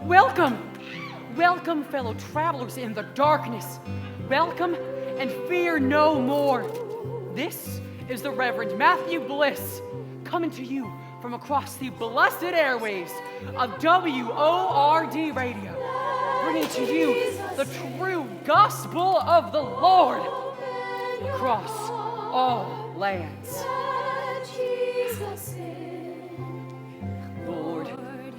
Welcome! Welcome, fellow travelers in the darkness. Welcome and fear no more. This is the Reverend Matthew Bliss, coming to you from across the blessed airwaves of WORD Radio, bringing to you the true gospel of the Lord across all lands. Lord,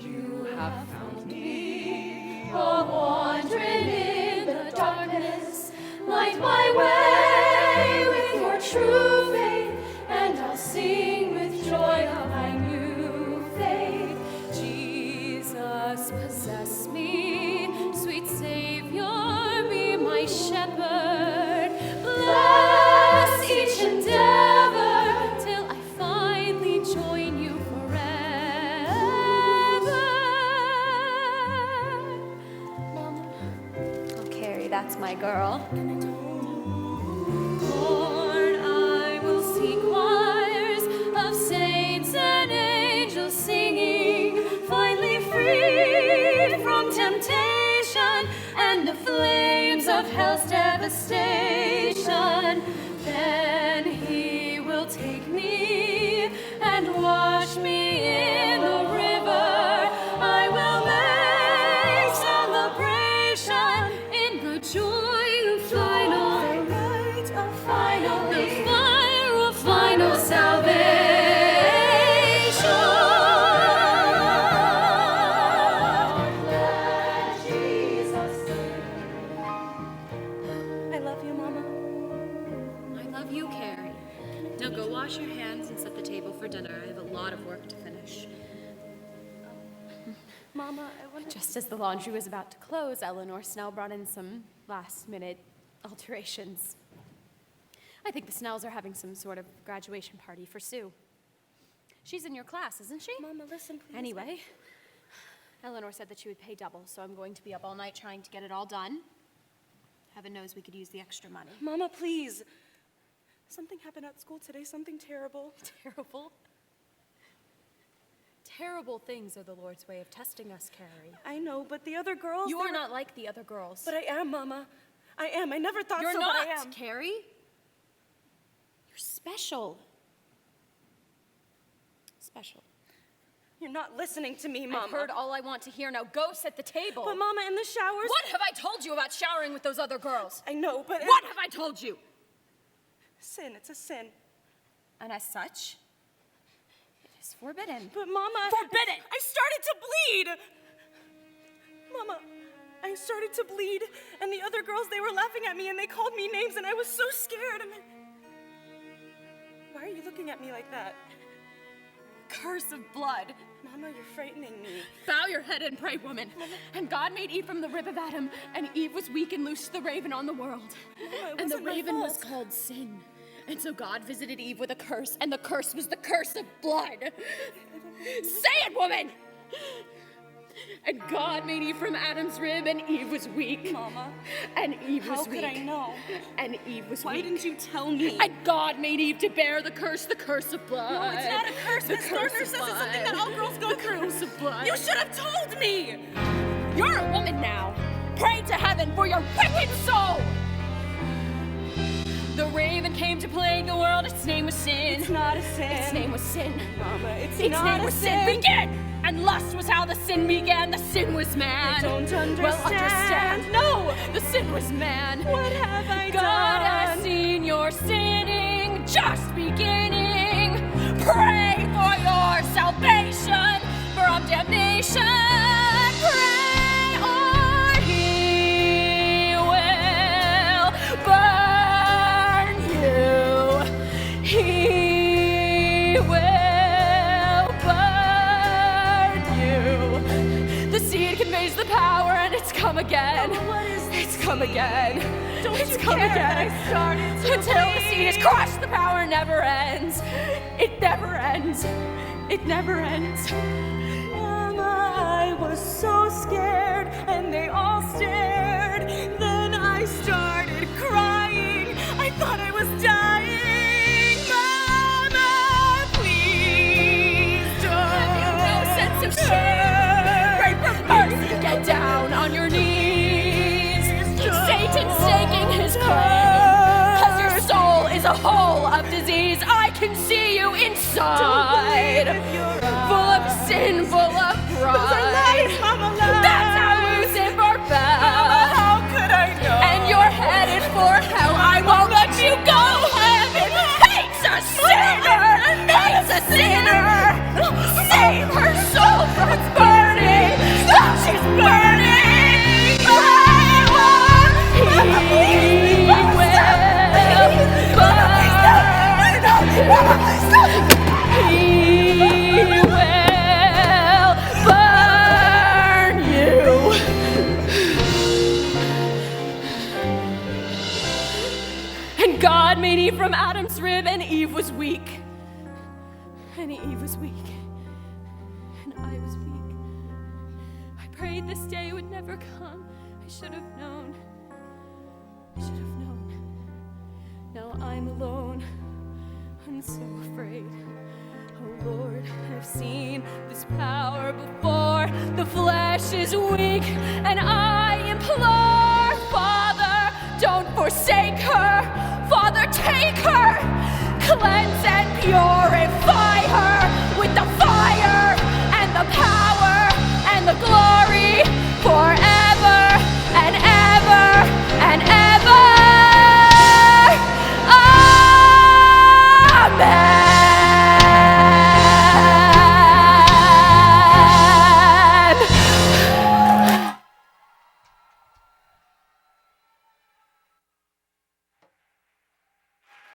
you have found me, wandering in the darkness. Light my way with your true faith, and I'll sing with joy of my new faith. Jesus, possess me, sweet Savior, be my shepherd. Bless each endeavor till I finally join you forever. Mama. Oh, Carrie, that's my girl. Lord, I will see choirs of saints and angels singing, finally freed from temptation and the flames of hell's devastation. Then he will take me and wash me in the river. I will make celebration in the joy of final, the fire of final salvation. Let Jesus sing. I love you, Mama. I love you, Carrie. Now go wash your hands and set the table for dinner. I have a lot of work to finish. Mama, I want to... Just as the laundry was about to close, Eleanor Snell brought in some last-minute alterations. I think the Snells are having some sort of graduation party for Sue. She's in your class, isn't she? Mama, listen, please. Anyway, Eleanor said that she would pay double, so I'm going to be up all night trying to get it all done. Heaven knows we could use the extra money. Mama, please. Something happened at school today, something terrible. Terrible? Terrible things are the Lord's way of testing us, Carrie. I know, but the other girls... You are not like the other girls. But I am, Mama. I am. I never thought You're so, not, but I am. Carrie. You're special. Special. You're not listening to me, Mama. I've heard all I want to hear. Now go set the table. But, Mama, in the showers... What have I told you about showering with those other girls? I know, but... What have I told you? Sin. It's a sin. And as such, it is forbidden. But, Mama... Forbidden! I started to bleed! Mama, I started to bleed, and the other girls, they were laughing at me, and they called me names, and I was so scared. Why are you looking at me like that? Curse of blood. Mama, you're frightening me. Bow your head and pray, woman. And God made Eve from the rib of Adam, and Eve was weak and loosed the raven on the world. Mama, And the raven was called sin. And so God visited Eve with a curse, and the curse was the curse of blood. Say it, woman! And God made Eve from Adam's rib, and Eve was weak. Mama. And Eve was weak. How could I know? And Eve was Why weak. didn't you tell me? And God made Eve to bear the curse of blood. No, it's not a curse. The Miss curse Gardner of says it's blood. something that all girls go through. Curse of blood. You should have told me! You're a woman now. Pray to heaven for your wicked soul. The raven came to plague the world. Its name was sin. It's not a sin. Its name was sin. Mama, it's Its not name a was sin. sin. Begin! And lust was how the sin began. The sin was man. I don't understand. Well, understand. No, the sin was man. What have I done? God has seen your sinning, just beginning. Pray for your salvation from damnation. Pray or he will burn you. He will burn you. The seed conveys the power, and it's come again. Mama, what is this? It's come again. Don't It's you come care again. that I started to Until the bleed? seed is crushed, the power never ends. It never ends. It never ends. Mama, I was so scared, and they all stared. Then I started crying. I thought I was dying. Mama, please don't. Have you no sense of shame? Pray for mercy again, inside. Full of sin, full of pride. That's how Lucifer fell. How could I know? And you're headed for hell. I won't let you go. Heaven hates a sinner. Hates a sinner. Save her soul from burning. Stop, she's burning. He will burn you. And God made Eve from Adam's rib, and Eve was weak. And Eve was weak. And I was weak. I prayed this day would never come. I should have known. I should have known. Now I'm alone. I'm so afraid. Oh Lord, I've seen this power before. The flesh is weak, and I implore, Father, don't forsake her. Father, take her.